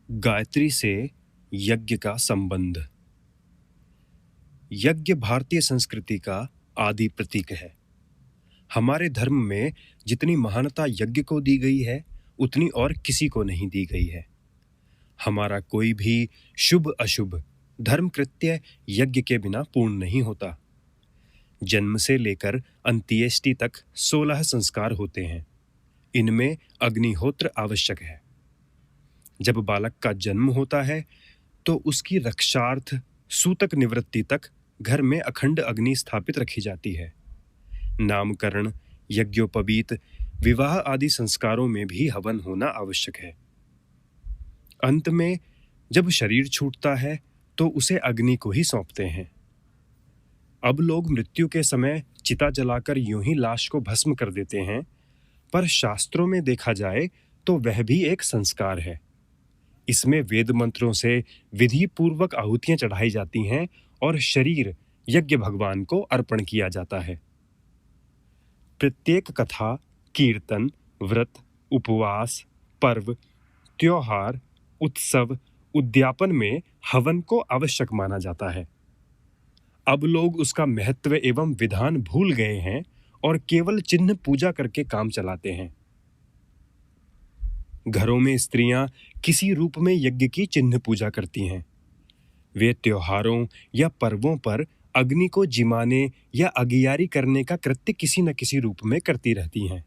गायत्री से यज्ञ का संबंध। यज्ञ भारतीय संस्कृति का आदि प्रतीक है। हमारे धर्म में जितनी महानता यज्ञ को दी गई है, उतनी और किसी को नहीं दी गई है। हमारा कोई भी शुभ अशुभ धर्म कृत्य यज्ञ के बिना पूर्ण नहीं होता। जन्म से लेकर अंत्येष्टि तक 16 संस्कार होते हैं। इनमें अग्निहोत्र आवश्यक है। जब बालक का जन्म होता है तो उसकी रक्षार्थ सूतक निवृत्ति तक घर में अखंड अग्नि स्थापित रखी जाती है। नामकरण, यज्ञोपवीत, विवाह आदि संस्कारों में भी हवन होना आवश्यक है। अंत में जब शरीर छूटता है तो उसे अग्नि को ही सौंपते हैं। अब लोग मृत्यु के समय चिता जलाकर यूं ही लाश को भस्म कर देते हैं, पर शास्त्रों में देखा जाए तो वह भी एक संस्कार है। इसमें वेद मंत्रों से विधि पूर्वक आहुतियां चढ़ाई जाती हैं और शरीर यज्ञ भगवान को अर्पण किया जाता है। प्रत्येक कथा, कीर्तन, व्रत, उपवास, पर्व, त्योहार, उत्सव, उद्यापन में हवन को आवश्यक माना जाता है। अब लोग उसका महत्व एवं विधान भूल गए हैं और केवल चिन्ह पूजा करके काम चलाते हैं। घरों में स्त्रियां किसी रूप में यज्ञ की चिन्ह पूजा करती हैं। वे त्योहारों या पर्वों पर अग्नि को जिमाने या अगियारी करने का कृत्य किसी न किसी रूप में करती रहती हैं।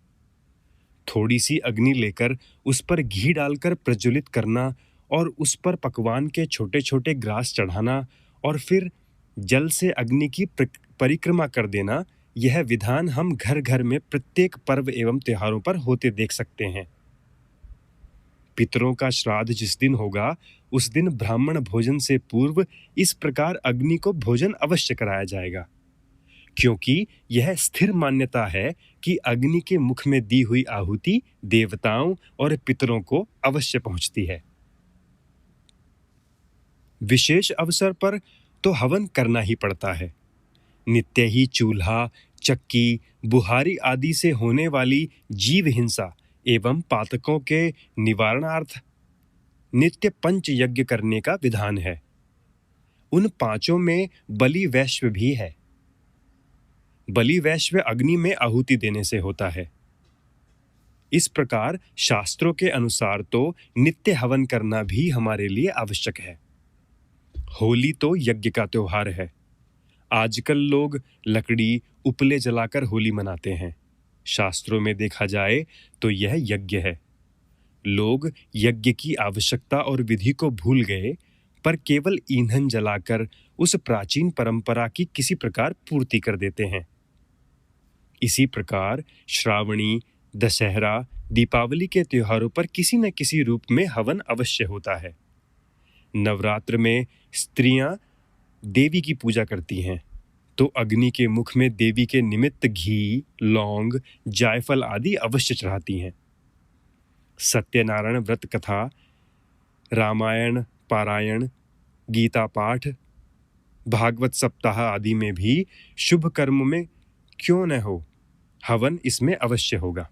थोड़ी सी अग्नि लेकर उस पर घी डालकर प्रज्वलित करना और उस पर पकवान के छोटे छोटे ग्रास चढ़ाना और फिर जल से अग्नि की परिक्रमा कर देना, यह विधान हम घर घर में प्रत्येक पर्व एवं त्योहारों पर होते देख सकते हैं। पितरों का श्राद्ध जिस दिन होगा, उस दिन ब्राह्मण भोजन से पूर्व इस प्रकार अग्नि को भोजन अवश्य कराया जाएगा, क्योंकि यह स्थिर मान्यता है कि अग्नि के मुख में दी हुई आहुति देवताओं और पितरों को अवश्य पहुंचती है। विशेष अवसर पर तो हवन करना ही पड़ता है। नित्य ही चूल्हा, चक्की, बुहारी आदि से होने वाली जीव हिंसा एवं पातकों के निवारणार्थ नित्य पंच यज्ञ करने का विधान है। उन पांचों में बलि वैश्व भी है। बलि वैश्व अग्नि में आहुति देने से होता है। इस प्रकार शास्त्रों के अनुसार तो नित्य हवन करना भी हमारे लिए आवश्यक है। होली तो यज्ञ का त्योहार है। आजकल लोग लकड़ी, उपले जलाकर होली मनाते हैं। शास्त्रों में देखा जाए तो यह यज्ञ है। लोग यज्ञ की आवश्यकता और विधि को भूल गए, पर केवल ईंधन जलाकर उस प्राचीन परंपरा की किसी प्रकार पूर्ति कर देते हैं। इसी प्रकार श्रावणी, दशहरा, दीपावली के त्योहारों पर किसी न किसी रूप में हवन अवश्य होता है। नवरात्र में स्त्रियां देवी की पूजा करती हैं, तो अग्नि के मुख में देवी के निमित्त घी, लौंग, जायफल आदि अवश्य चढ़ाती हैं। सत्यनारायण व्रत कथा, रामायण पारायण, गीता पाठ, भागवत सप्ताह आदि में भी शुभ कर्म में क्यों न हो, हवन इसमें अवश्य होगा।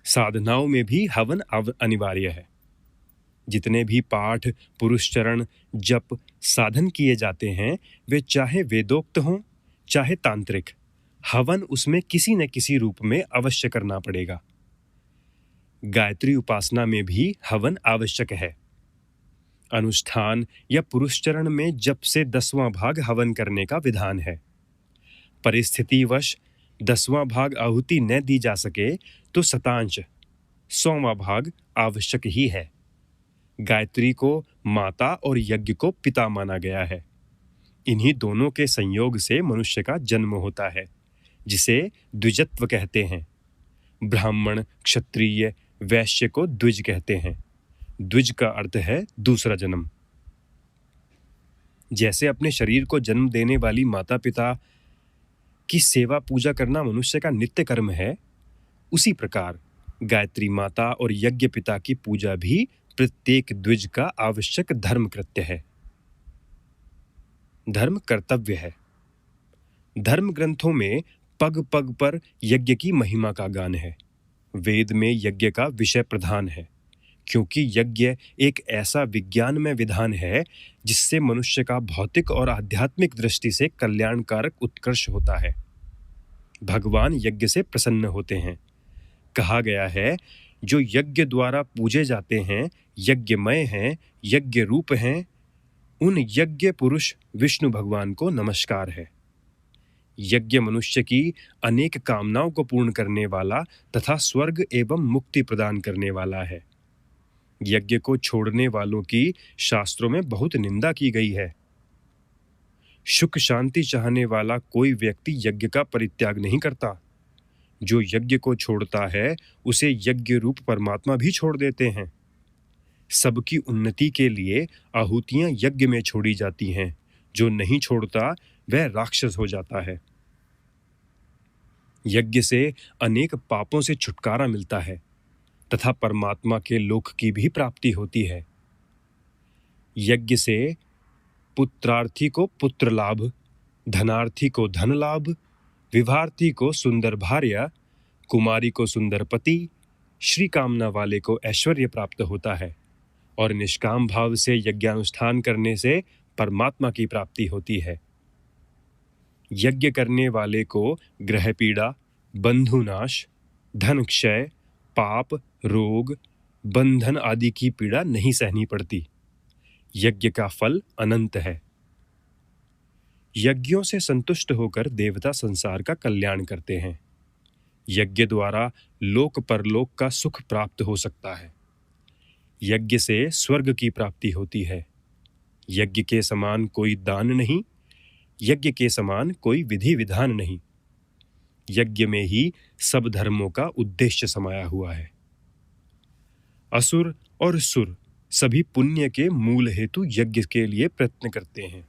साधनाओं में भी हवन अनिवार्य है। जितने भी पाठ, पुरुषचरण, जप, साधन किए जाते हैं, वे चाहे वेदोक्त हों चाहे तांत्रिक, हवन उसमें किसी न किसी रूप में अवश्य करना पड़ेगा। गायत्री उपासना में भी हवन आवश्यक है। अनुष्ठान या पुरुषचरण में जप से 10वां भाग हवन करने का विधान है। परिस्थितिवश 10वां भाग आहुति न दी जा सके तो शतांश 100वां भाग आवश्यक ही है। गायत्री को माता और यज्ञ को पिता माना गया है। इन्हीं दोनों के संयोग से मनुष्य का जन्म होता है, जिसे द्विजत्व कहते हैं। ब्राह्मण, क्षत्रिय, वैश्य को द्विज कहते हैं। द्विज का अर्थ है दूसरा जन्म। जैसे अपने शरीर को जन्म देने वाली माता पिता की सेवा पूजा करना मनुष्य का नित्य कर्म है, उसी प्रकार गायत्री माता और यज्ञ पिता की पूजा भी प्रत्येक द्विज का आवश्यक धर्म कृत्य है। धर्म कर्तव्य है। धर्म ग्रंथों में पग पग पर यज्ञ की महिमा का गान है। वेद में यज्ञ का विषय प्रधान है, क्योंकि यज्ञ एक ऐसा विज्ञानमय विधान है जिससे मनुष्य का भौतिक और आध्यात्मिक दृष्टि से कल्याणकारक उत्कर्ष होता है। भगवान यज्ञ से प्रसन्न होते हैं। कहा गया है, जो यज्ञ द्वारा पूजे जाते हैं, यज्ञमय हैं, यज्ञ रूप हैं, उन यज्ञ पुरुष विष्णु भगवान को नमस्कार है। यज्ञ मनुष्य की अनेक कामनाओं को पूर्ण करने वाला तथा स्वर्ग एवं मुक्ति प्रदान करने वाला है। यज्ञ को छोड़ने वालों की शास्त्रों में बहुत निंदा की गई है। सुख शांति चाहने वाला कोई व्यक्ति यज्ञ का परित्याग नहीं करता। जो यज्ञ को छोड़ता है उसे यज्ञ रूप परमात्मा भी छोड़ देते हैं। सबकी उन्नति के लिए आहुतियां यज्ञ में छोड़ी जाती हैं। जो नहीं छोड़ता वह राक्षस हो जाता है। यज्ञ से अनेक पापों से छुटकारा मिलता है तथा परमात्मा के लोक की भी प्राप्ति होती है। यज्ञ से पुत्रार्थी को पुत्र लाभ, धनार्थी को धन लाभ, विवाहार्थी को सुंदर भार्या, कुमारी को सुंदर पति, श्री कामना वाले को ऐश्वर्य प्राप्त होता है और निष्काम भाव से यज्ञानुष्ठान करने से परमात्मा की प्राप्ति होती है। यज्ञ करने वाले को ग्रह पीड़ा, बंधुनाश, धन क्षय, पाप, रोग, बंधन आदि की पीड़ा नहीं सहनी पड़ती। यज्ञ का फल अनंत है। यज्ञों से संतुष्ट होकर देवता संसार का कल्याण करते हैं। यज्ञ द्वारा लोक परलोक का सुख प्राप्त हो सकता है। यज्ञ से स्वर्ग की प्राप्ति होती है। यज्ञ के समान कोई दान नहीं, यज्ञ के समान कोई विधि विधान नहीं। यज्ञ में ही सब धर्मों का उद्देश्य समाया हुआ है। असुर और सुर सभी पुण्य के मूल हेतु यज्ञ के लिए प्रयत्न करते हैं।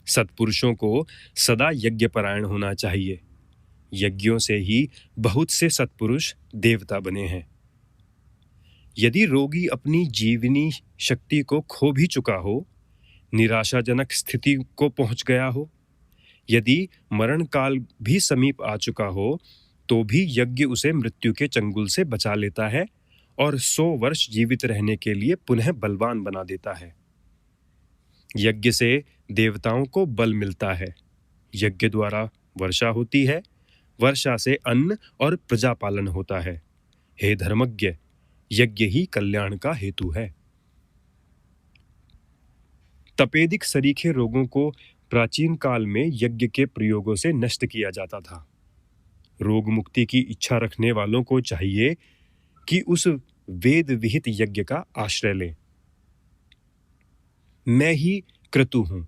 सत्पुरुषों को सदा यज्ञपरायण होना चाहिए। यज्ञों से ही बहुत से सत्पुरुष देवता बने हैं। यदि रोगी अपनी जीवनी शक्ति को खो भी चुका हो, निराशाजनक स्थिति को पहुंच गया हो, यदि मरण काल भी समीप आ चुका हो, तो भी यज्ञ उसे मृत्यु के चंगुल से बचा लेता है और 100 वर्ष जीवित रहने के लिए पुनः बलवान बना देता है। यज्ञ से देवताओं को बल मिलता है। यज्ञ द्वारा वर्षा होती है। वर्षा से अन्न और प्रजा पालन होता है। हे धर्मज्ञ, यज्ञ ही कल्याण का हेतु है। तपेदिक सरीखे रोगों को प्राचीन काल में यज्ञ के प्रयोगों से नष्ट किया जाता था। रोग मुक्ति की इच्छा रखने वालों को चाहिए कि उस वेद विहित यज्ञ का आश्रय लें। मैं ही क्रतु हूं,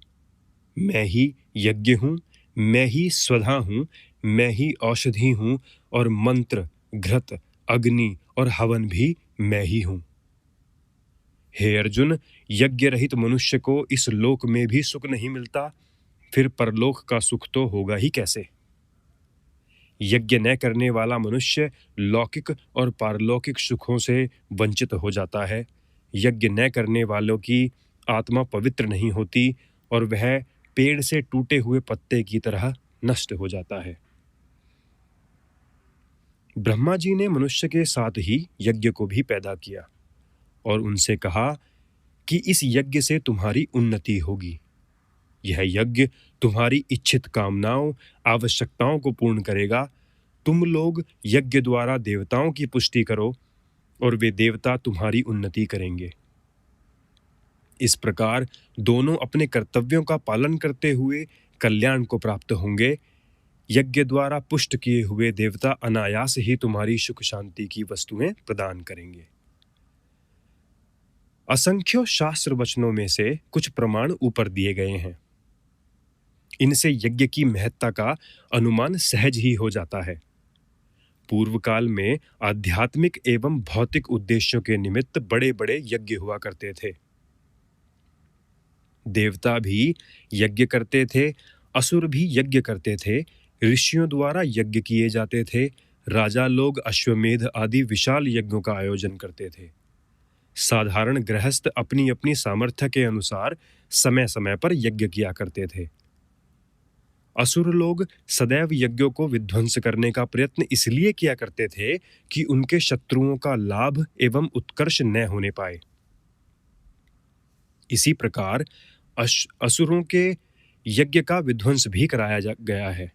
मैं ही यज्ञ हूं, मैं ही स्वधा हूं, मैं ही औषधि हूं और मंत्र, घृत, अग्नि और हवन भी मैं ही हूं। हे अर्जुन, यज्ञ रहित मनुष्य को इस लोक में भी सुख नहीं मिलता, फिर परलोक का सुख तो होगा ही कैसे। यज्ञ न करने वाला मनुष्य लौकिक और पारलौकिक सुखों से वंचित हो जाता है। यज्ञ न करने वालों की आत्मा पवित्र नहीं होती और वह पेड़ से टूटे हुए पत्ते की तरह नष्ट हो जाता है। ब्रह्मा जी ने मनुष्य के साथ ही यज्ञ को भी पैदा किया और उनसे कहा कि इस यज्ञ से तुम्हारी उन्नति होगी। यह यज्ञ तुम्हारी इच्छित कामनाओं, आवश्यकताओं को पूर्ण करेगा। तुम लोग यज्ञ द्वारा देवताओं की पुष्टि करो और वे देवता तुम्हारी उन्नति करेंगे। इस प्रकार दोनों अपने कर्तव्यों का पालन करते हुए कल्याण को प्राप्त होंगे। यज्ञ द्वारा पुष्ट किए हुए देवता अनायास ही तुम्हारी सुख शांति की वस्तुएं प्रदान करेंगे। असंख्यों शास्त्र वचनों में से कुछ प्रमाण ऊपर दिए गए हैं। इनसे यज्ञ की महत्ता का अनुमान सहज ही हो जाता है। पूर्व काल में आध्यात्मिक एवं भौतिक उद्देश्यों के निमित्त बड़े बड़े यज्ञ हुआ करते थे। देवता भी यज्ञ करते थे, असुर भी यज्ञ करते थे, ऋषियों द्वारा यज्ञ किए जाते थे, राजा लोग अश्वमेध आदि विशाल यज्ञों का आयोजन करते थे। साधारण गृहस्थ अपनी अपनी सामर्थ्य के अनुसार समय समय पर यज्ञ किया करते थे। असुर लोग सदैव यज्ञों को विध्वंस करने का प्रयत्न इसलिए किया करते थे कि उनके शत्रुओं का लाभ एवं उत्कर्ष न होने पाए। इसी प्रकार असुरों के यज्ञ का विध्वंस भी कराया गया है।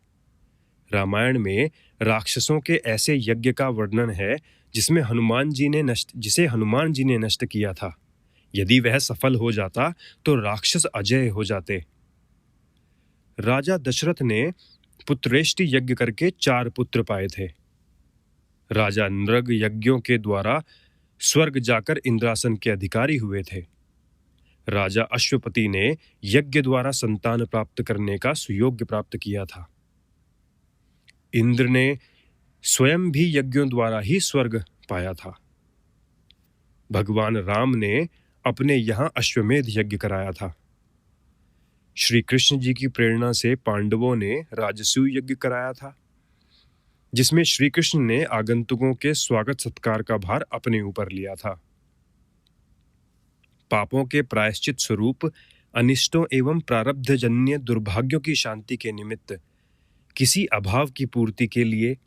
रामायण में राक्षसों के ऐसे यज्ञ का वर्णन है जिसे हनुमान जी ने नष्ट किया था। यदि वह सफल हो जाता तो राक्षस अजय हो जाते। राजा दशरथ ने पुत्रेष्टि यज्ञ करके 4 पुत्र पाए थे। राजा नृग यज्ञों के द्वारा स्वर्ग जाकर इंद्रासन के अधिकारी हुए थे। राजा अश्वपति ने यज्ञ द्वारा संतान प्राप्त करने का सुयोग्य प्राप्त किया था। इंद्र ने स्वयं भी यज्ञों द्वारा ही स्वर्ग पाया था। भगवान राम ने अपने यहाँ अश्वमेध यज्ञ कराया था। श्री कृष्ण जी की प्रेरणा से पांडवों ने राजसूय यज्ञ कराया था, जिसमें श्री कृष्ण ने आगंतुकों के स्वागत सत्कार का भार अपने ऊपर लिया था। पापों के प्रायश्चित स्वरूप अनिष्टों एवं प्रारब्धजन्य दुर्भाग्यों की शांति के निमित्त, किसी अभाव की पूर्ति के लिए,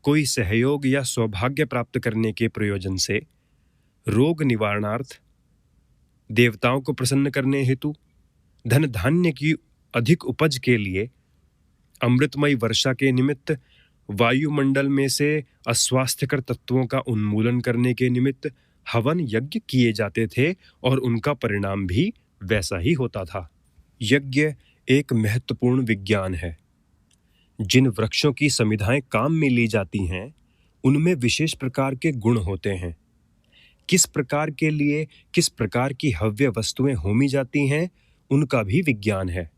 कोई सहयोग या सौभाग्य प्राप्त करने के प्रयोजन से, रोग निवारणार्थ, देवताओं को प्रसन्न करने हेतु, धन धान्य की अधिक उपज के लिए, अमृतमयी वर्षा के निमित्त, वायुमंडल में से अस्वास्थ्यकर तत्वों का उन्मूलन करने के निमित्त हवन यज्ञ किए जाते थे और उनका परिणाम भी वैसा ही होता था। यज्ञ एक महत्वपूर्ण विज्ञान है। जिन वृक्षों की समिधाएं काम में ली जाती हैं, उनमें विशेष प्रकार के गुण होते हैं। किस प्रकार के लिए किस प्रकार की हव्य वस्तुएं होमी जाती हैं, उनका भी विज्ञान है।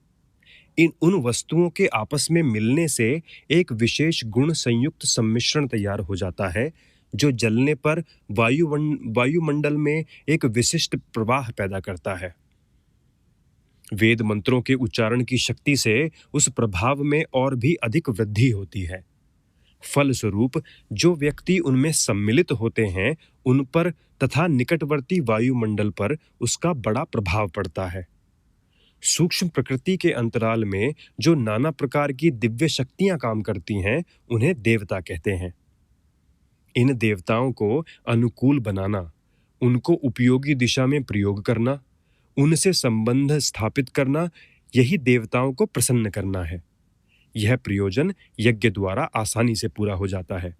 उन वस्तुओं के आपस में मिलने से एक विशेष गुण संयुक्त सम्मिश्रण तैयार हो जाता है, जो जलने पर वायुमंडल में एक विशिष्ट प्रवाह पैदा करता है। वेद मंत्रों के उच्चारण की शक्ति से उस प्रभाव में और भी अधिक वृद्धि होती है। फलस्वरूप जो व्यक्ति उनमें सम्मिलित होते हैं, उन पर तथा निकटवर्ती वायुमंडल पर उसका बड़ा प्रभाव पड़ता है। सूक्ष्म प्रकृति के अंतराल में जो नाना प्रकार की दिव्य शक्तियां काम करती हैं, उन्हें देवता कहते हैं। इन देवताओं को अनुकूल बनाना, उनको उपयोगी दिशा में प्रयोग करना, उनसे संबंध स्थापित करना, यही देवताओं को प्रसन्न करना है। यह प्रयोजन यज्ञ द्वारा आसानी से पूरा हो जाता है।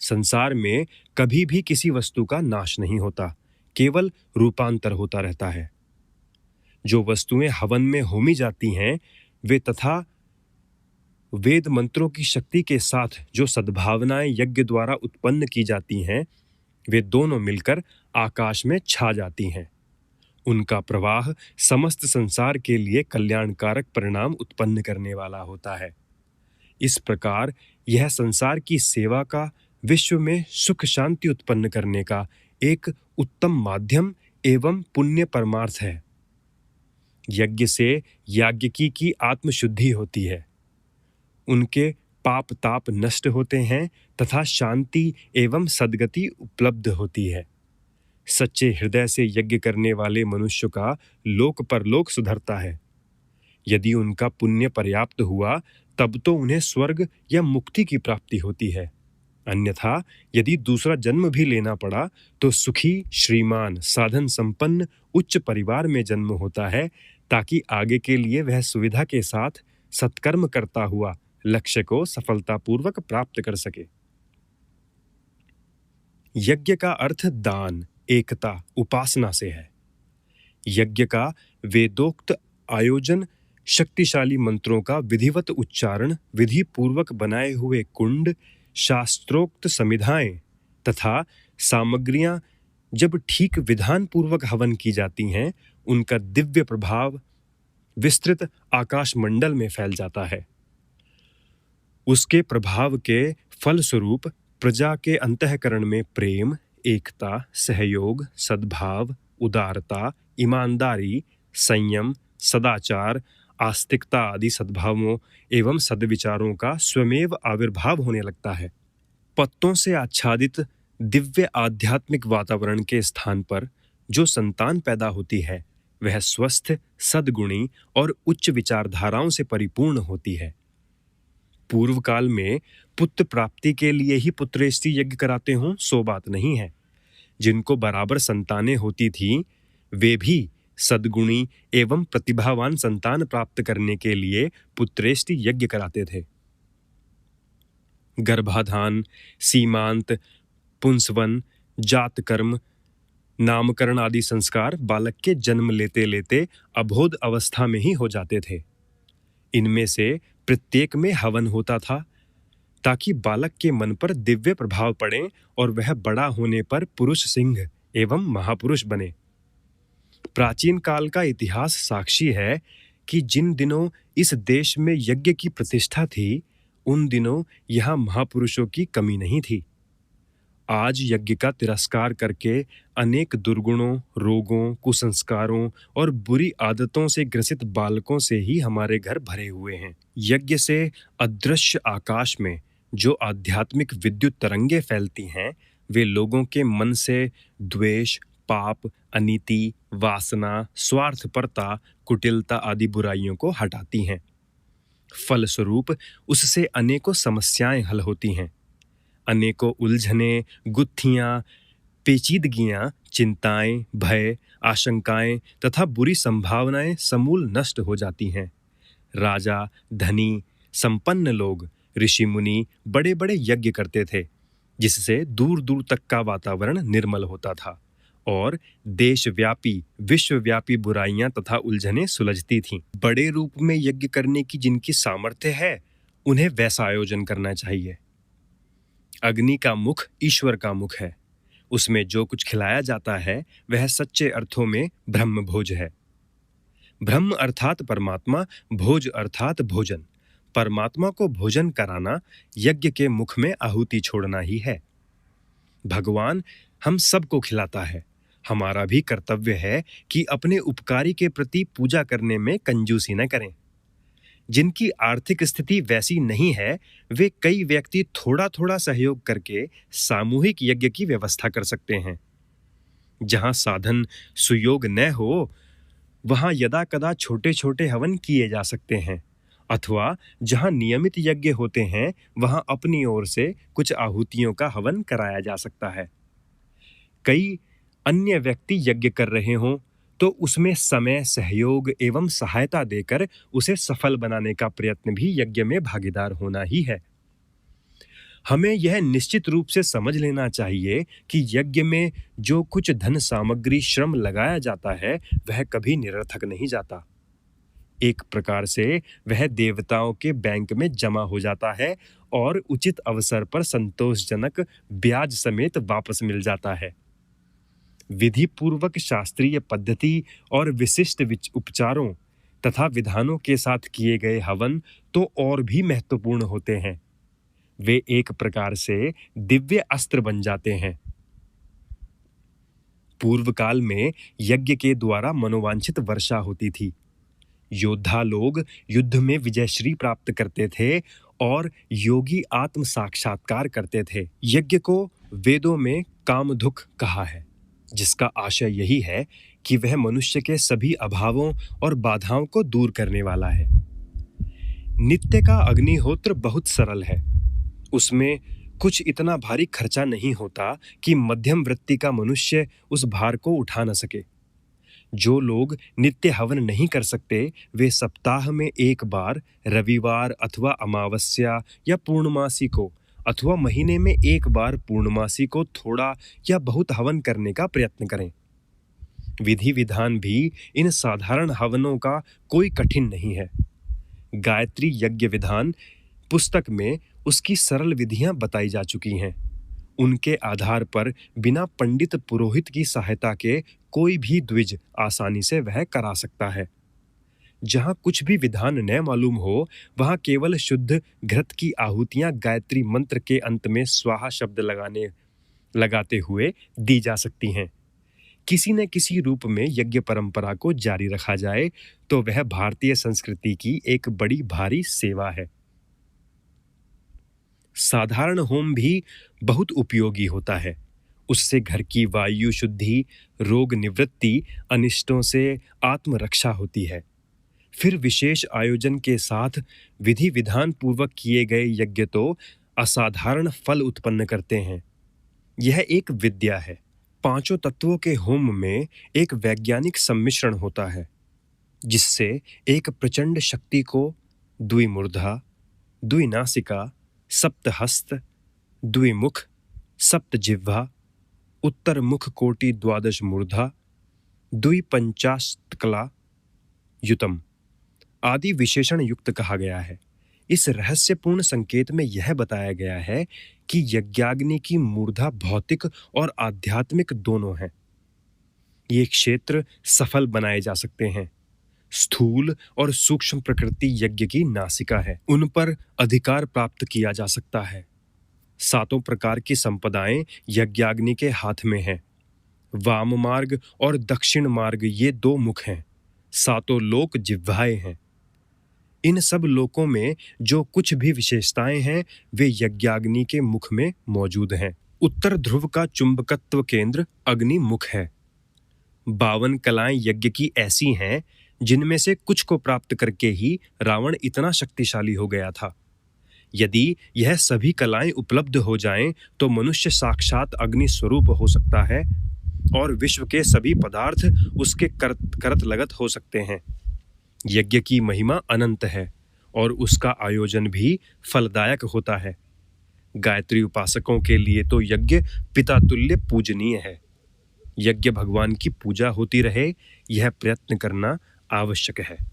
संसार में कभी भी किसी वस्तु का नाश नहीं होता, केवल रूपांतर होता रहता है। जो वस्तुएं हवन में होमी जाती हैं, वे तथा वेद मंत्रों की शक्ति के साथ जो सद्भावनाएं यज्ञ द्वारा उत्पन्न की जाती हैं, वे दोनों मिलकर आकाश में छा जाती हैं। उनका प्रवाह समस्त संसार के लिए कल्याणकारक परिणाम उत्पन्न करने वाला होता है। इस प्रकार यह संसार की सेवा का, विश्व में सुख शांति उत्पन्न करने का एक उत्तम माध्यम एवं पुण्य परमार्थ है। यज्ञ से याज्ञिकी की आत्मशुद्धि होती है, उनके पाप ताप नष्ट होते हैं तथा शांति एवं सद्गति उपलब्ध होती है। सच्चे हृदय से यज्ञ करने वाले मनुष्य का लोक परलोक सुधरता है। यदि उनका पुण्य पर्याप्त हुआ, तब तो उन्हें स्वर्ग या मुक्ति की प्राप्ति होती है। अन्यथा यदि दूसरा जन्म भी लेना पड़ा तो सुखी, श्रीमान, साधन संपन्न उच्च परिवार में जन्म होता है, ताकि आगे के लिए वह सुविधा के साथ सत्कर्म करता हुआ लक्ष्य को सफलतापूर्वक प्राप्त कर सके। यज्ञ का अर्थ दान, एकता, उपासना से है। यज्ञ का वेदोक्त आयोजन, शक्तिशाली मंत्रों का विधिवत उच्चारण, विधि पूर्वक बनाए हुए कुंड, शास्त्रोक्त समिधाएं तथा सामग्रियां जब ठीक विधान पूर्वक हवन की जाती हैं, उनका दिव्य प्रभाव विस्तृत आकाश मंडल में फैल जाता है। उसके प्रभाव के फलस्वरूप प्रजा के अंतःकरण में प्रेम, एकता, सहयोग, सद्भाव, उदारता, ईमानदारी, संयम, सदाचार, आस्तिकता आदि सद्भावों एवं सद्विचारों का स्वमेव आविर्भाव होने लगता है। पत्तों से आच्छादित दिव्य आध्यात्मिक वातावरण के स्थान पर जो संतान पैदा होती है, वह स्वस्थ, सद्गुणी और उच्च विचारधाराओं से परिपूर्ण होती है। पूर्व काल में पुत्र प्राप्ति के लिए ही पुत्रेष्टि यज्ञ कराते हों सो बात नहीं है। जिनको बराबर संतानें होती थीं, वे भी सद्गुणी एवं प्रतिभावान संतान प्राप्त करने के लिए पुत्रेष्टि यज्ञ कराते थे। गर्भाधान, सीमांत, पुंसवन, जातकर्म, नामकरण आदि संस्कार बालक के जन्म लेते लेते अबोध अवस्था में ही हो जाते थे। इनमें से प्रत्येक में हवन होता था ताकि बालक के मन पर दिव्य प्रभाव पड़े और वह बड़ा होने पर पुरुष सिंह एवं महापुरुष बने। प्राचीन काल का इतिहास साक्षी है कि जिन दिनों इस देश में यज्ञ की प्रतिष्ठा थी, उन दिनों यहाँ महापुरुषों की कमी नहीं थी। आज यज्ञ का तिरस्कार करके अनेक दुर्गुणों, रोगों, कुसंस्कारों और बुरी आदतों से ग्रसित बालकों से ही हमारे घर भरे हुए हैं। यज्ञ से अदृश्य आकाश में जो आध्यात्मिक विद्युत तरंगे फैलती हैं, वे लोगों के मन से द्वेष, पाप, अनीति, वासना, स्वार्थपरता, कुटिलता आदि बुराइयों को हटाती हैं। फलस्वरूप उससे अनेकों समस्याएं हल होती हैं। अनेकों उलझने, गुत्थियां, पेचीदगियां, चिंताएं, भय, आशंकाएं तथा बुरी संभावनाएं समूल नष्ट हो जाती हैं। राजा, धनी, संपन्न लोग, ऋषि मुनि बड़े बड़े यज्ञ करते थे, जिससे दूर दूर तक का वातावरण निर्मल होता था और देशव्यापी, विश्वव्यापी बुराइयां तथा उलझनें सुलझती थीं। बड़े रूप में यज्ञ करने की जिनकी सामर्थ्य है, उन्हें वैसा आयोजन करना चाहिए। अग्नि का मुख ईश्वर का मुख है। उसमें जो कुछ खिलाया जाता है वह सच्चे अर्थों में ब्रह्म भोज है। ब्रह्म अर्थात परमात्मा, भोज अर्थात भोजन। परमात्मा को भोजन कराना यज्ञ के मुख में आहुति छोड़ना ही है। भगवान हम सबको खिलाता है। हमारा भी कर्तव्य है कि अपने उपकारी के प्रति पूजा करने में कंजूसी न करें। जिनकी आर्थिक स्थिति वैसी नहीं है, वे कई व्यक्ति थोड़ा थोड़ा सहयोग करके सामूहिक यज्ञ की व्यवस्था कर सकते हैं। जहां साधन सुयोग न हो, वहां यदा कदा छोटे छोटे हवन किए जा सकते हैं, अथवा जहां नियमित यज्ञ होते हैं, वहां अपनी ओर से कुछ आहुतियों का हवन कराया जा सकता है। कई अन्य व्यक्ति यज्ञ कर रहे हों तो उसमें समय, सहयोग एवं सहायता देकर उसे सफल बनाने का प्रयत्न भी यज्ञ में भागीदार होना ही है। हमें यह निश्चित रूप से समझ लेना चाहिए कि यज्ञ में जो कुछ धन सामग्री श्रम लगाया जाता है, वह कभी निरर्थक नहीं जाता। एक प्रकार से वह देवताओं के बैंक में जमा हो जाता है और उचित अवसर पर संतोषजनक ब्याज समेत वापस मिल जाता है। विधि पूर्वक शास्त्रीय पद्धति और विशिष्ट उपचारों तथा विधानों के साथ किए गए हवन तो और भी महत्वपूर्ण होते हैं। वे एक प्रकार से दिव्य अस्त्र बन जाते हैं। पूर्व काल में यज्ञ के द्वारा मनोवांछित वर्षा होती थी। योद्धा लोग युद्ध में विजयश्री प्राप्त करते थे और योगी आत्म साक्षात्कार करते थे। यज्ञ को वेदों में कामधुक कहा है, जिसका आशय यही है कि वह मनुष्य के सभी अभावों और बाधाओं को दूर करने वाला है। नित्य का अग्निहोत्र बहुत सरल है। उसमें कुछ इतना भारी खर्चा नहीं होता कि मध्यम वृत्ति का मनुष्य उस भार को उठा न सके। जो लोग नित्य हवन नहीं कर सकते, वे सप्ताह में एक बार रविवार अथवा अमावस्या या पूर्णमासी को अथवा महीने में एक बार पूर्णमासी को थोड़ा या बहुत हवन करने का प्रयत्न करें। विधि विधान भी इन साधारण हवनों का कोई कठिन नहीं है। गायत्री यज्ञ विधान पुस्तक में उसकी सरल विधियां बताई जा चुकी हैं। उनके आधार पर बिना पंडित पुरोहित की सहायता के कोई भी द्विज आसानी से वह करा सकता है। जहां कुछ भी विधान न मालूम हो, वहां केवल शुद्ध घृत की आहुतियां गायत्री मंत्र के अंत में स्वाहा शब्द लगाते हुए दी जा सकती हैं। किसी न किसी रूप में यज्ञ परंपरा को जारी रखा जाए तो वह भारतीय संस्कृति की एक बड़ी भारी सेवा है। साधारण होम भी बहुत उपयोगी होता है। उससे घर की वायु शुद्धि, रोग निवृत्ति, अनिष्टों से आत्मरक्षा होती है। फिर विशेष आयोजन के साथ विधि विधान पूर्वक किए गए यज्ञ तो असाधारण फल उत्पन्न करते हैं। यह एक विद्या है। पांचों तत्वों के होम में एक वैज्ञानिक सम्मिश्रण होता है, जिससे एक प्रचंड शक्ति को द्विमूर्धा, द्विनासिका, सप्तहस्त, द्विमुख, सप्तजिह्वा, उत्तर मुख कोटि द्वादश मूर्धा, द्विपंचाशत्कला, युतम आदि विशेषण युक्त कहा गया है। इस रहस्यपूर्ण संकेत में यह बताया गया है कि यज्ञाग्नि की मूर्धा भौतिक और आध्यात्मिक दोनों हैं। ये क्षेत्र सफल बनाए जा सकते हैं। स्थूल और सूक्ष्म प्रकृति यज्ञ की नासिका है, उन पर अधिकार प्राप्त किया जा सकता है। सातों प्रकार की संपदाएं यज्ञाग्नि के हाथ में हैं। वाम मार्ग और दक्षिण मार्ग ये दो मुख हैं। सातों लोक जिह्वाएं हैं। इन सब लोकों में जो कुछ भी विशेषताएं हैं वे यज्ञाग्नि के मुख में मौजूद हैं। उत्तर ध्रुव का चुंबकत्व केंद्र अग्नि मुख है। 52 कलाएं यज्ञ की ऐसी हैं जिनमें से कुछ को प्राप्त करके ही रावण इतना शक्तिशाली हो गया था। यदि यह सभी कलाएं उपलब्ध हो जाएं तो मनुष्य साक्षात अग्नि स्वरूप हो सकता है और विश्व के सभी पदार्थ उसके करत लगत हो सकते हैं। यज्ञ की महिमा अनंत है और उसका आयोजन भी फलदायक होता है। गायत्री उपासकों के लिए तो यज्ञ पिता तुल्य पूजनीय है। यज्ञ भगवान की पूजा होती रहे, यह प्रयत्न करना आवश्यक है।